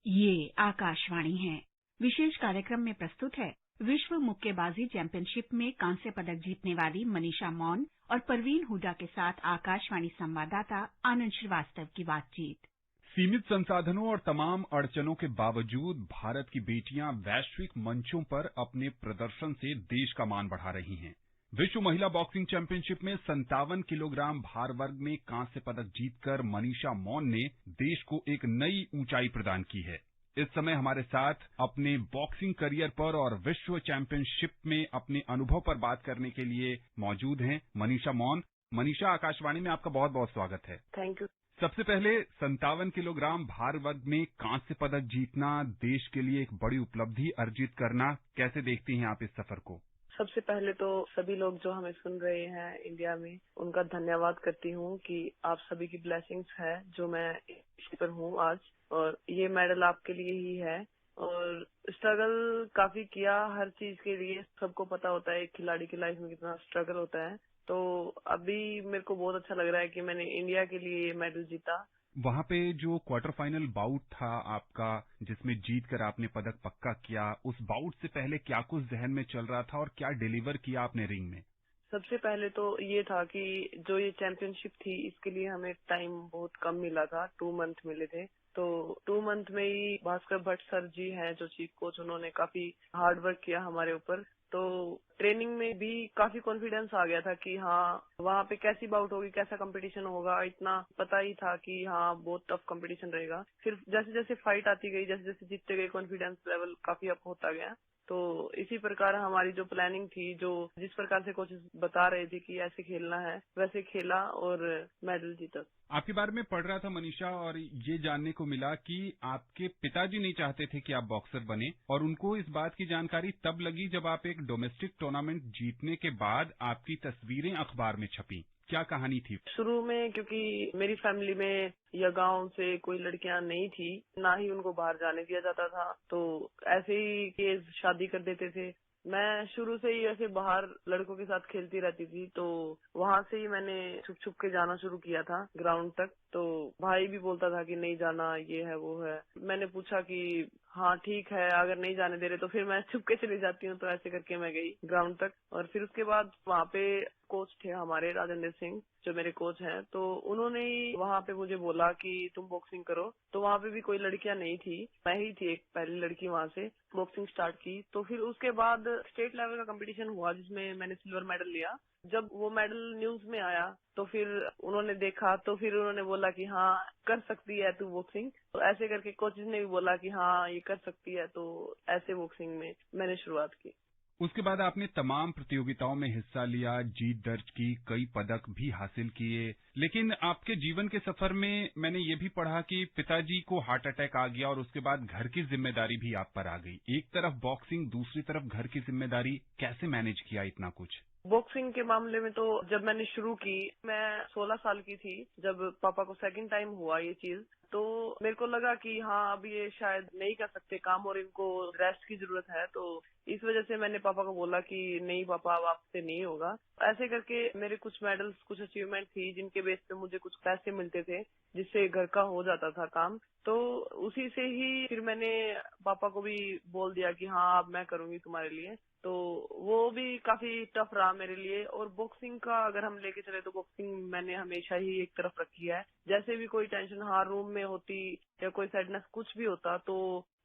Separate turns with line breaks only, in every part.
ये आकाशवाणी है। विशेष कार्यक्रम में प्रस्तुत है विश्व मुक्केबाजी चैंपियनशिप में कांस्य पदक जीतने वाली मनीषा मौन और परवीन हुडा के साथ आकाशवाणी संवाददाता आनंद श्रीवास्तव की बातचीत।
सीमित संसाधनों और तमाम अड़चनों के बावजूद भारत की बेटियां वैश्विक मंचों पर अपने प्रदर्शन से देश का मान बढ़ा रही हैं। विश्व महिला बॉक्सिंग चैंपियनशिप में 57 किलोग्राम भार वर्ग में कांस्य पदक जीतकर मनीषा मौन ने देश को एक नई ऊंचाई प्रदान की है। इस समय हमारे साथ अपने बॉक्सिंग करियर पर और विश्व चैंपियनशिप में अपने अनुभव पर बात करने के लिए मौजूद हैं मनीषा मौन। मनीषा, आकाशवाणी में आपका बहुत बहुत स्वागत है।
Thank you.
सबसे पहले 57 किलोग्राम भार वर्ग में कांस्य पदक जीतना देश के लिए एक बड़ी उपलब्धि अर्जित करना, कैसे देखती हैं आप इस सफर को?
सबसे पहले तो सभी लोग जो हमें सुन रहे हैं इंडिया में, उनका धन्यवाद करती हूँ कि आप सभी की ब्लेसिंग्स है जो मैं इस पर हूँ आज, और ये मेडल आपके लिए ही है। और स्ट्रगल काफी किया हर चीज के लिए। सबको पता होता है एक खिलाड़ी की लाइफ में कितना स्ट्रगल होता है। तो अभी मेरे को बहुत अच्छा लग रहा है कि मैंने इंडिया के लिए ये मेडल जीता।
वहां पे जो क्वार्टर फाइनल बाउट था आपका, जिसमें जीतकर आपने पदक पक्का किया, उस बाउट से पहले क्या कुछ जहन में चल रहा था और क्या डिलीवर किया आपने रिंग में?
सबसे पहले तो ये था कि जो ये चैंपियनशिप थी इसके लिए हमें टाइम बहुत कम मिला था, 2 मंथ मिले थे। तो 2 मंथ में ही भास्कर भट्ट सर जी हैं जो चीफ कोच, उन्होंने काफी हार्ड वर्क किया हमारे ऊपर। तो ट्रेनिंग में भी काफी कॉन्फिडेंस आ गया था कि हाँ वहाँ पे कैसी बाउट होगी, कैसा कंपटीशन होगा, इतना पता ही था कि हाँ बहुत टफ कंपटीशन रहेगा। फिर जैसे जैसे फाइट आती गई, जैसे जैसे जीतते गए, कॉन्फिडेंस लेवल काफी अप होता गया। तो इसी प्रकार हमारी जो प्लानिंग थी, जो जिस प्रकार से कोचेस बता रहे थे कि ऐसे खेलना है, वैसे खेला और मेडल जीता।
आपके बारे में पढ़ रहा था मनीषा, और ये जानने को मिला कि आपके पिताजी नहीं चाहते थे कि आप बॉक्सर बने, और उनको इस बात की जानकारी तब लगी जब आप एक डोमेस्टिक टूर्नामेंट जीतने के बाद आपकी तस्वीरें अखबार में छपी। क्या कहानी थी?
शुरू में क्योंकि मेरी फैमिली में या गांव से कोई लड़कियां नहीं थी, ना ही उनको बाहर जाने दिया जाता था, तो ऐसे ही केस शादी कर देते थे। मैं शुरू से ही ऐसे बाहर लड़कों के साथ खेलती रहती थी, तो वहां से ही मैंने छुप छुप के जाना शुरू किया था ग्राउंड तक। तो भाई भी बोलता था कि नहीं जाना, ये है वो है। मैंने पूछा कि हाँ ठीक है, अगर नहीं जाने दे रहे तो फिर मैं छुप के चली जाती हूँ। तो ऐसे करके मैं गई ग्राउंड तक, और फिर उसके बाद वहाँ पे कोच थे हमारे, राजेंद्र सिंह जो मेरे कोच हैं, तो उन्होंने ही वहाँ पे मुझे बोला कि तुम बॉक्सिंग करो। तो वहाँ पे भी कोई लड़कियां नहीं थी, मैं ही थी एक पहली लड़की वहाँ से बॉक्सिंग स्टार्ट की। तो फिर उसके बाद स्टेट लेवल का कंपटीशन हुआ जिसमें मैंने सिल्वर मेडल लिया। जब वो मेडल न्यूज में आया तो फिर उन्होंने देखा, तो फिर उन्होंने बोला कि हाँ कर सकती है तू बॉक्सिंग। तो ऐसे करके कोचेज ने भी बोला कि हाँ ये कर सकती है, तो ऐसे बॉक्सिंग में मैंने शुरुआत की।
उसके बाद आपने तमाम प्रतियोगिताओं में हिस्सा लिया, जीत दर्ज की, कई पदक भी हासिल किए। लेकिन आपके जीवन के सफर में मैंने ये भी पढ़ा कि पिताजी को हार्ट अटैक आ गया और उसके बाद घर की जिम्मेदारी भी आप पर आ गई। एक तरफ बॉक्सिंग, दूसरी तरफ घर की जिम्मेदारी, कैसे मैनेज किया इतना कुछ?
बॉक्सिंग के मामले में तो जब मैंने शुरू की, मैं 16 साल की थी जब पापा को सेकंड टाइम हुआ ये चीज। तो मेरे को लगा कि हाँ अब ये शायद नहीं कर सकते काम और इनको रेस्ट की जरूरत है। तो इस वजह से मैंने पापा को बोला कि नहीं पापा अब आपसे नहीं होगा। ऐसे करके मेरे कुछ मेडल्स, कुछ अचीवमेंट थी जिनके बेस पे मुझे कुछ पैसे मिलते थे जिससे घर का हो जाता था काम। तो उसी से ही फिर मैंने पापा को भी बोल दिया कि हाँ अब मैं करूंगी तुम्हारे लिए। तो वो भी काफी टफ रहा मेरे लिए। और बॉक्सिंग का अगर हम लेके चले तो बॉक्सिंग मैंने हमेशा ही एक तरफ रखी है। जैसे भी कोई टेंशन हाँ रूम में होती या कोई सैडनेस कुछ भी होता तो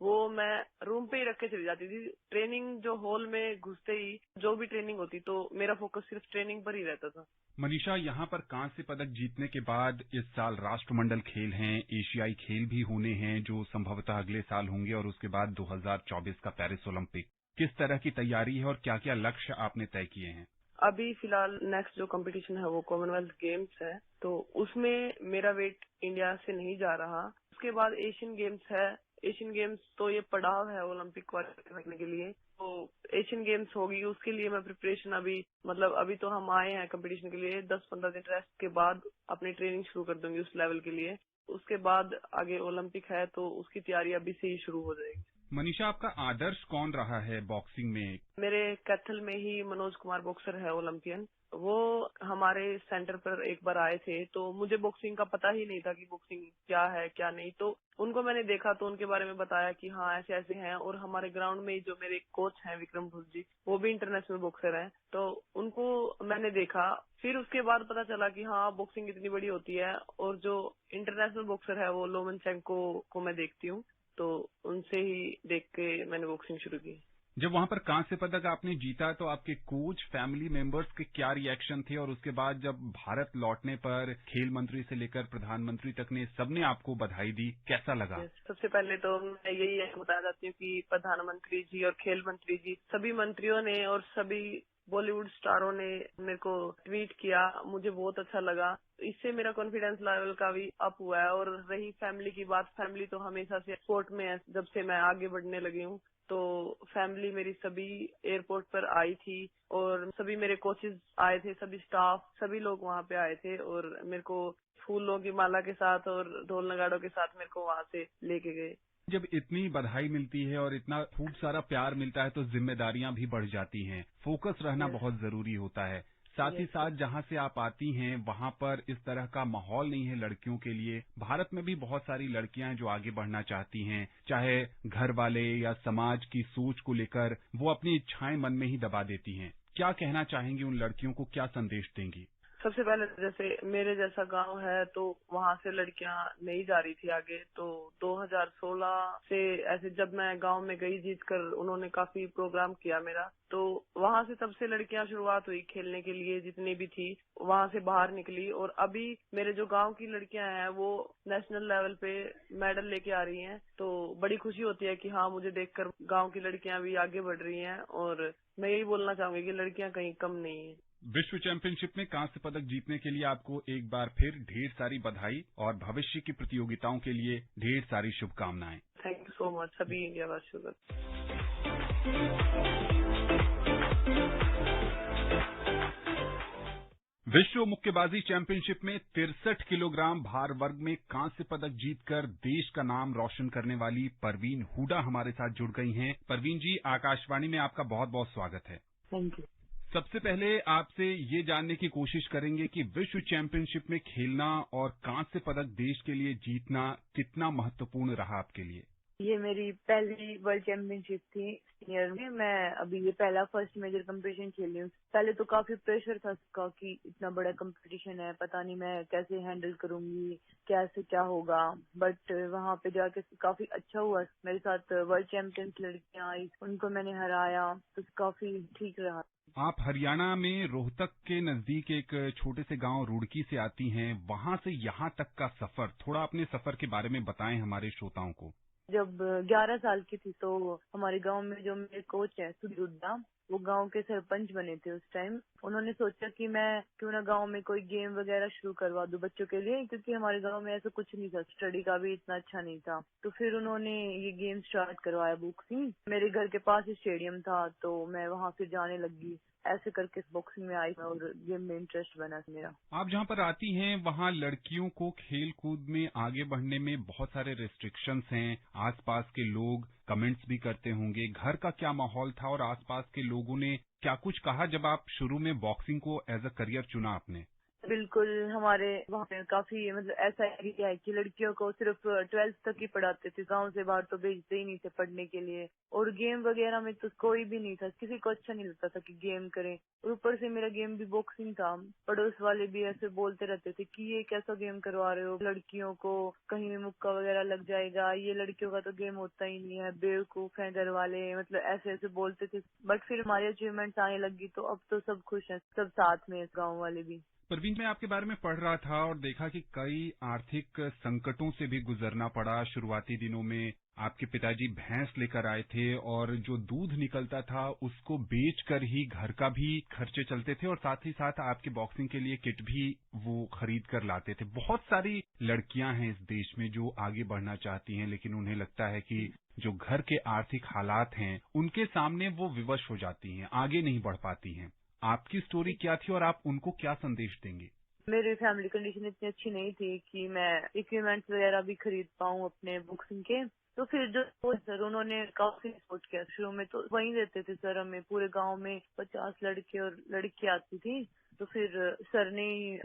वो मैं रूम पे ही रख के चली जाती थी। ट्रेनिंग जो हॉल में घुसते ही जो भी ट्रेनिंग होती तो मेरा फोकस सिर्फ ट्रेनिंग पर ही रहता था।
मनीषा, यहाँ पर कांस्य पदक जीतने के बाद इस साल राष्ट्रमंडल खेल हैं, एशियाई खेल भी होने हैं जो संभवतः अगले साल होंगे, और उसके बाद 2024 का पेरिस ओलंपिक। किस तरह की तैयारी है और क्या क्या लक्ष्य आपने तय किए हैं?
अभी फिलहाल नेक्स्ट जो कंपटीशन है वो कॉमनवेल्थ गेम्स है, तो उसमें मेरा वेट इंडिया से नहीं जा रहा। उसके बाद एशियन गेम्स है। एशियन गेम्स तो ये पड़ाव है ओलंपिक क्वालिफाई करने के लिए। तो एशियन गेम्स होगी, उसके लिए मैं प्रिपरेशन अभी तो हम आए हैं कंपटीशन के लिए। 10-15 दिन रेस्ट के बाद अपनी ट्रेनिंग शुरू कर दूंगी उस लेवल के लिए। उसके बाद आगे ओलंपिक है तो उसकी तैयारी अभी से ही शुरू हो जाएगी।
मनीषा, आपका आदर्श कौन रहा है बॉक्सिंग में?
मेरे कैथल में ही मनोज कुमार बॉक्सर है, ओलंपियन। वो हमारे सेंटर पर एक बार आए थे, तो मुझे बॉक्सिंग का पता ही नहीं था कि बॉक्सिंग क्या है क्या नहीं। तो उनको मैंने देखा तो उनके बारे में बताया कि हाँ ऐसे ऐसे हैं। और हमारे ग्राउंड में जो मेरे कोच हैं विक्रम भूस जी, वो भी इंटरनेशनल बॉक्सर हैं। तो उनको मैंने देखा, फिर उसके बाद पता चला कि हाँ बॉक्सिंग इतनी बड़ी होती है। और जो इंटरनेशनल बॉक्सर है वो लोमनचेंको को मैं देखती हूँ, तो उनसे ही देख के मैंने बॉक्सिंग शुरू की।
जब वहां पर कांस्य पदक आपने जीता तो आपके कोच, फैमिली मेंबर्स के क्या रिएक्शन थे? और उसके बाद जब भारत लौटने पर खेल मंत्री से लेकर प्रधानमंत्री तक ने सबने आपको बधाई दी, कैसा लगा?
सबसे पहले तो मैं यही बताना चाहती हूँ कि प्रधानमंत्री जी और खेल मंत्री जी, सभी मंत्रियों ने और सभी बॉलीवुड स्टारों ने मेरे को ट्वीट किया। मुझे बहुत अच्छा लगा। इससे मेरा कॉन्फिडेंस लेवल का भी अप हुआ है। और रही फैमिली की बात, फैमिली तो हमेशा से सपोर्ट में है जब से मैं आगे बढ़ने लगी हूँ। तो फैमिली मेरी सभी एयरपोर्ट पर आई थी और सभी मेरे कोचेस आए थे, सभी स्टाफ, सभी लोग वहाँ पे आए थे और मेरे को फूलों की माला के साथ और ढोल नगाड़ों के साथ मेरे को वहाँ से लेके गए।
जब इतनी बधाई मिलती है और इतना खूब सारा प्यार मिलता है तो जिम्मेदारियां भी बढ़ जाती हैं। फोकस रहना बहुत जरूरी होता है। साथ ही साथ जहां से आप आती हैं वहां पर इस तरह का माहौल नहीं है लड़कियों के लिए। भारत में भी बहुत सारी लड़कियां जो आगे बढ़ना चाहती हैं, चाहे घर वाले या समाज की सोच को लेकर वो अपनी इच्छाएं मन में ही दबा देती हैं। क्या कहना चाहेंगी उन लड़कियों को, क्या संदेश देंगी?
सबसे पहले जैसे मेरे जैसा गांव है तो वहाँ से लड़कियां नहीं जा रही थी आगे। तो 2016 से ऐसे जब मैं गांव में गई जीत कर, उन्होंने काफी प्रोग्राम किया मेरा। तो वहाँ से तब से लड़कियां शुरुआत हुई खेलने के लिए, जितनी भी थी वहाँ से बाहर निकली। और अभी मेरे जो गांव की लड़कियां हैं वो नेशनल लेवल पे मेडल लेके आ रही हैं। तो बड़ी खुशी होती है कि हाँ मुझे देखकर गांव की लड़कियां भी आगे बढ़ रही हैं। और मैं यही बोलना चाहूंगी कि लड़कियां कहीं कम नहीं है।
विश्व चैंपियनशिप में कांस्य पदक जीतने के लिए आपको एक बार फिर ढेर सारी बधाई और भविष्य की प्रतियोगिताओं के लिए ढेर सारी शुभकामनाएं।
थैंक यू सो मच सभी इंडिया वासियों का।
विश्व मुक्केबाजी चैंपियनशिप में 63 किलोग्राम भार वर्ग में कांस्य पदक जीतकर देश का नाम रोशन करने वाली परवीन हुडा हमारे साथ जुड़ गई हैं। परवीन जी, आकाशवाणी में आपका बहुत बहुत स्वागत है।
Thank you.
सबसे पहले आपसे ये जानने की कोशिश करेंगे कि विश्व चैंपियनशिप में खेलना और कांस्य पदक देश के लिए जीतना कितना महत्वपूर्ण रहा आपके लिए?
ये मेरी पहली वर्ल्ड चैंपियनशिप थी सीनियर में। मैं अभी ये पहला फर्स्ट मेजर कंपटीशन खेल रही हूँ। पहले तो काफी प्रेशर था उसका कि इतना बड़ा कंपटीशन है, पता नहीं मैं कैसे हैंडल करूंगी, कैसे क्या होगा। बट वहाँ पे जाके काफी अच्छा हुआ। मेरे साथ वर्ल्ड चैंपियंस लड़कियां आई, उनको मैंने हराया, तो काफी ठीक रहा।
आप हरियाणा में रोहतक के नजदीक एक छोटे से गांव रुड़की से आती हैं। वहां से यहाँ तक का सफर, थोड़ा अपने सफर के बारे में बताएं हमारे श्रोताओं को।
जब 11 साल की थी तो हमारे गांव में जो मेरे कोच है सुधीर, वो गांव के सरपंच बने थे उस टाइम। उन्होंने सोचा कि मैं क्यों ना गांव में कोई गेम वगैरह शुरू करवा दूं बच्चों के लिए, क्योंकि हमारे गांव में ऐसा कुछ नहीं था, स्टडी का भी इतना अच्छा नहीं था। तो फिर उन्होंने ये गेम स्टार्ट करवाया बॉक्सिंग। मेरे घर के पास ही स्टेडियम था तो मैं वहां फिर जाने लगी। ऐसे करके बॉक्सिंग में आई और गेम में इंटरेस्ट बना मेरा।
आप जहाँ पर आती हैं वहाँ लड़कियों को खेल कूद में आगे बढ़ने में बहुत सारे रेस्ट्रिक्शंस हैं। आसपास के लोग कमेंट्स भी करते होंगे। घर का क्या माहौल था और आसपास के लोगों ने क्या कुछ कहा जब आप शुरू में बॉक्सिंग को एज अ करियर चुना आपने?
बिल्कुल, हमारे वहाँ पे काफी मतलब ऐसा एरिया है कि लड़कियों को सिर्फ 12th तक ही पढ़ाते थे, गांव से बाहर तो भेजते ही नहीं थे पढ़ने के लिए। और गेम वगैरह में तो कोई भी नहीं था, किसी को अच्छा नहीं लगता था कि गेम करें। और ऊपर से मेरा गेम भी बॉक्सिंग था। पड़ोस वाले भी ऐसे बोलते रहते थे कि ये कैसा गेम करवा रहे हो, लड़कियों को कहीं में मुक्का वगैरह लग जाएगा, ये लड़कियों का तो गेम होता ही नहीं है, बेवकूफ है घर वाले, मतलब ऐसे ऐसे बोलते थे। बट फिर हमारी अचीवमेंट्स आने लगी तो अब तो सब खुश हैं, सब साथ में गाँव वाले भी।
परवीन, मैं आपके बारे में पढ़ रहा था और देखा कि कई आर्थिक संकटों से भी गुजरना पड़ा। शुरुआती दिनों में आपके पिताजी भैंस लेकर आए थे और जो दूध निकलता था उसको बेचकर ही घर का भी खर्चे चलते थे और साथ ही साथ आपके बॉक्सिंग के लिए किट भी वो खरीद कर लाते थे। बहुत सारी लड़कियां हैं इस देश में जो आगे बढ़ना चाहती हैं, लेकिन उन्हें लगता है कि जो घर के आर्थिक हालात हैं उनके सामने वो विवश हो जाती हैं, आगे नहीं बढ़ पाती हैं। आपकी स्टोरी क्या थी और आप उनको क्या संदेश देंगे?
मेरी फैमिली कंडीशन इतनी अच्छी नहीं थी कि मैं इक्विपमेंट्स वगैरह भी खरीद पाऊँ अपने बॉक्सिंग के। तो फिर जो सर उन्होंने काफी सपोर्ट किया। शुरू में तो वहीं रहते थे सर, हमें पूरे गांव में 50 लड़के और लड़की आती थी, तो फिर सर ने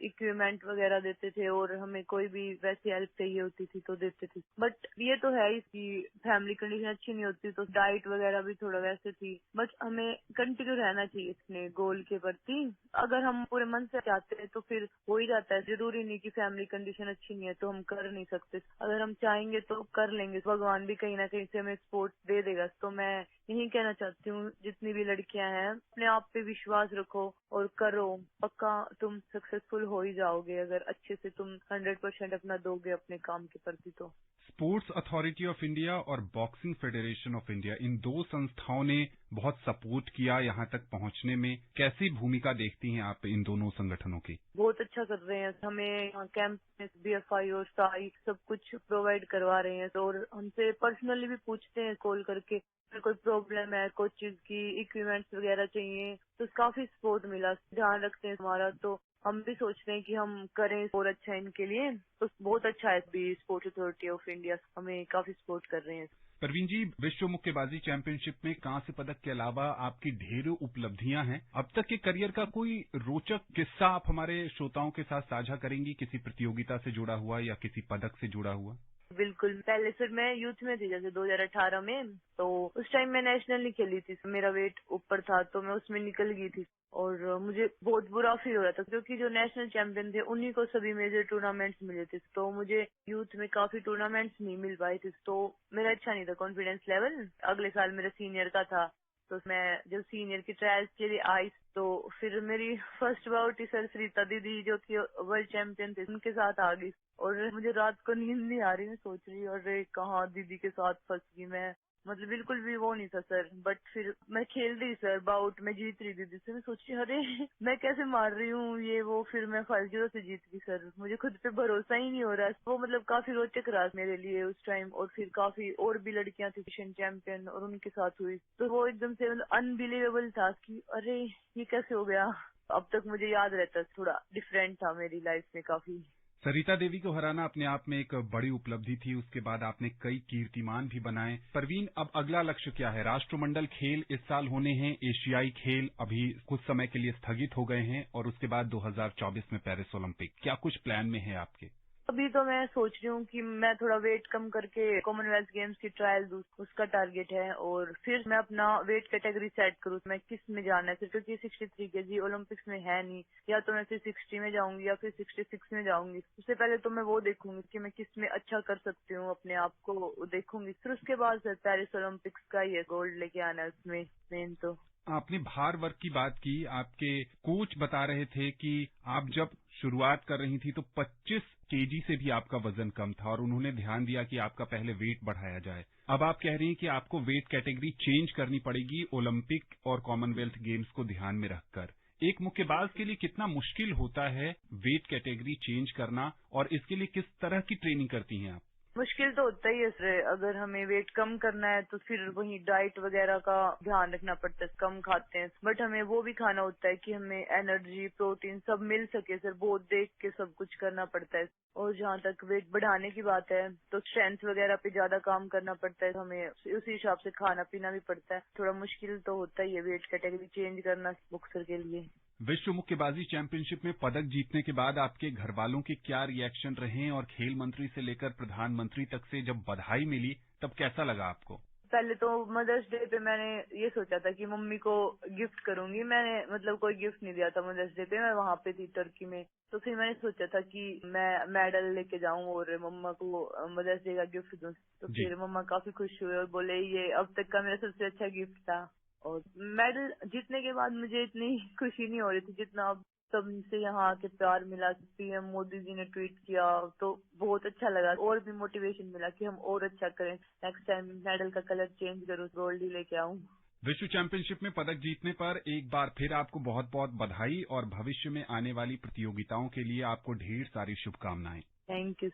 इक्विपमेंट वगैरह देते थे और हमें कोई भी वैसी हेल्प चाहिए होती थी तो देते थे। बट ये तो है इसकी फैमिली कंडीशन अच्छी नहीं होती तो डाइट वगैरह भी थोड़ा वैसे थी। बट हमें कंटिन्यू रहना चाहिए अपने गोल के प्रति। अगर हम पूरे मन से चाहते हैं तो फिर हो ही जाता है। जरूरी नहीं कि फैमिली कंडीशन अच्छी नहीं है तो हम कर नहीं सकते। अगर हम चाहेंगे तो कर लेंगे। भगवान भी कहीं ना कहीं से हमें सपोर्ट दे देगा। तो मैं यही कहना चाहती हूँ जितनी भी लड़कियां हैं, अपने आप पे विश्वास रखो और करो। पक्का तुम सक्सेसफुल हो ही जाओगे अगर अच्छे से तुम 100% अपना दोगे अपने काम के प्रति। तो
स्पोर्ट्स अथॉरिटी ऑफ इंडिया और बॉक्सिंग फेडरेशन ऑफ इंडिया, इन दो संस्थाओं ने बहुत सपोर्ट किया यहाँ तक पहुँचने में। कैसी भूमिका देखती हैं आप इन दोनों संगठनों की?
बहुत अच्छा कर रहे हैं। हमें कैंप में BFI और SAI सब कुछ प्रोवाइड करवा रहे हैं और हमसे पर्सनली भी पूछते हैं कॉल करके अगर कोई प्रॉब्लम है, कोई चीज की इक्विपमेंट्स वगैरह चाहिए, तो काफी सपोर्ट मिला। ध्यान रखते हैं हमारा। तो हम भी सोच रहे हैं कि हम करें और अच्छा इनके लिए। तो बहुत अच्छा है भी स्पोर्ट्स अथॉरिटी ऑफ इंडिया हमें काफी सपोर्ट कर रहे हैं।
परवीन जी, विश्व मुक्केबाजी चैंपियनशिप में कांस्य पदक के अलावा आपकी ढेरों उपलब्धियां हैं। अब तक के करियर का कोई रोचक किस्सा आप हमारे श्रोताओं के साथ साझा करेंगी, किसी प्रतियोगिता से जुड़ा हुआ या किसी पदक से जुड़ा हुआ?
बिल्कुल। पहले सर मैं यूथ में थी जैसे 2018 में, तो उस टाइम मैं नेशनल नहीं खेली थी। मेरा वेट ऊपर था तो मैं उसमें निकल गई थी और मुझे बहुत बुरा फील हो रहा था क्योंकि जो नेशनल चैंपियन थे उन्हीं को सभी मेजर टूर्नामेंट्स मिले थे। तो मुझे यूथ में काफी टूर्नामेंट्स नहीं मिल पाए थे तो मेरा अच्छा नहीं था कॉन्फिडेंस लेवल। अगले साल मेरा सीनियर का था तो मैं जब सीनियर की ट्रायल्स के लिए आई तो फिर मेरी फर्स्ट बाउट सर सरिता दीदी जो कि वर्ल्ड चैंपियन थे उनके साथ आ गई और मुझे रात को नींद नहीं आ रही। मैं सोच रही और कहाँ दीदी के साथ फंस गई मैं। मतलब बिल्कुल भी वो नहीं था सर। बट फिर मैं खेल रही सर बाउट में जीत रही दीदी से। मैं सोच रही अरे मैं कैसे मार रही हूँ ये वो। फिर मैं 5-0 से जीत गई सर। मुझे खुद पे भरोसा ही नहीं हो रहा। वो मतलब काफी रोचक रहा मेरे लिए उस टाइम। और फिर काफी और भी लड़कियां थी एशियन चैंपियन और उनके साथ हुई तो वो एकदम से अनबिलीवेबल था कि अरे ये कैसे हो गया। अब तक मुझे याद रहता है। थोड़ा डिफरेंट था मेरी लाइफ में काफी।
सरिता देवी को हराना अपने आप में एक बड़ी उपलब्धि थी। उसके बाद आपने कई कीर्तिमान भी बनाए। परवीन, अब अगला लक्ष्य क्या है? राष्ट्रमंडल खेल इस साल होने हैं, एशियाई खेल अभी कुछ समय के लिए स्थगित हो गए हैं और उसके बाद 2024 में पेरिस ओलंपिक। क्या कुछ प्लान में है आपके?
अभी तो मैं सोच रही हूँ कि मैं थोड़ा वेट कम करके कॉमनवेल्थ गेम्स की ट्रायल दूँ, उसका टारगेट है। और फिर मैं अपना वेट कैटेगरी सेट करूँ मैं किस में जाना है। क्योंकि 63 kg ओलंपिक्स में है नहीं, या तो मैं फिर 60 में जाऊंगी या फिर 66 में जाऊंगी। उससे पहले तो मैं वो देखूंगी कि मैं किस में अच्छा कर सकती हूँ, अपने आप को देखूंगी। फिर उसके बाद सर पेरिस ओलंपिक्स का ही है गोल्ड लेके आना है उसमें मेन। तो
आपने भार वर्ग की बात की। आपके कोच बता रहे थे कि आप जब शुरुआत कर रही थी तो 25 kg से भी आपका वजन कम था और उन्होंने ध्यान दिया कि आपका पहले वेट बढ़ाया जाए। अब आप कह रही हैं कि आपको वेट कैटेगरी चेंज करनी पड़ेगी ओलंपिक और कॉमनवेल्थ गेम्स को ध्यान में रखकर। एक मुक्केबाज के लिए कितना मुश्किल होता है वेट कैटेगरी चेंज करना और इसके लिए किस तरह की ट्रेनिंग करती हैं आप?
मुश्किल तो होता ही है सर। अगर हमें वेट कम करना है तो फिर वही डाइट वगैरह का ध्यान रखना पड़ता है। कम खाते हैं बट हमें वो भी खाना होता है कि हमें एनर्जी प्रोटीन सब मिल सके सर। बहुत देख के सब कुछ करना पड़ता है। और जहाँ तक वेट बढ़ाने की बात है तो स्ट्रेंथ वगैरह पे ज्यादा काम करना पड़ता है। हमें उसी हिसाब से खाना पीना भी पड़ता है। थोड़ा मुश्किल तो होता ही है वेट कैटेगरी चेंज करना बॉक्सर के लिए।
विश्व मुक्केबाजी चैंपियनशिप में पदक जीतने के बाद आपके घर वालों के क्या रिएक्शन रहे और खेल मंत्री से लेकर प्रधानमंत्री तक से जब बधाई मिली तब कैसा लगा आपको?
पहले तो मदर्स डे पे मैंने ये सोचा था कि मम्मी को गिफ्ट करूंगी। मैंने मतलब कोई गिफ्ट नहीं दिया था मदर्स डे पे। मैं वहां पे थी टर्की में। तो फिर मैंने सोचा था कि मैं मेडल लेके जाऊं और मम्मा को मदर्स डे का गिफ्ट दूं। तो फिर मम्मा काफी खुश हुए और बोले ये अब तक का मेरा सबसे अच्छा गिफ्ट था। और मेडल जीतने के बाद मुझे इतनी खुशी नहीं हो रही थी जितना अब सबसे यहाँ आके प्यार मिला। पीएम मोदी जी ने ट्वीट किया तो बहुत अच्छा लगा। और भी मोटिवेशन मिला कि हम और अच्छा करें। नेक्स्ट टाइम मेडल का कलर चेंज करूँ, गोल्ड ही लेके आऊँ।
विश्व चैंपियनशिप में पदक जीतने पर एक बार फिर आपको बहुत बहुत बधाई और भविष्य में आने वाली प्रतियोगिताओं के लिए आपको ढेर सारी शुभकामनाएं।
Thank you.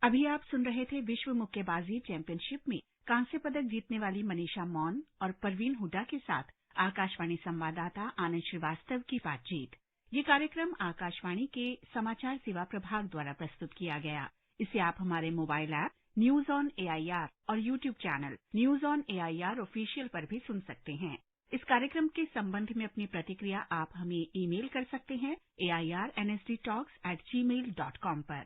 अभी आप सुन रहे थे विश्व मुक्केबाजी चैंपियनशिप में कांस्य पदक जीतने वाली मनीषा मौन और परवीन हुड्डा के साथ आकाशवाणी संवाददाता आनंद श्रीवास्तव की बातचीत। ये कार्यक्रम आकाशवाणी के समाचार सेवा प्रभाग द्वारा प्रस्तुत किया गया। इसे आप हमारे mobile app news on AIR और YouTube channel news on AIR official पर भी सुन सकते हैं। इस कार्यक्रम के संबंध में अपनी प्रतिक्रिया आप हमें ईमेल कर सकते हैं AIRNSDtalks@gmail.com पर।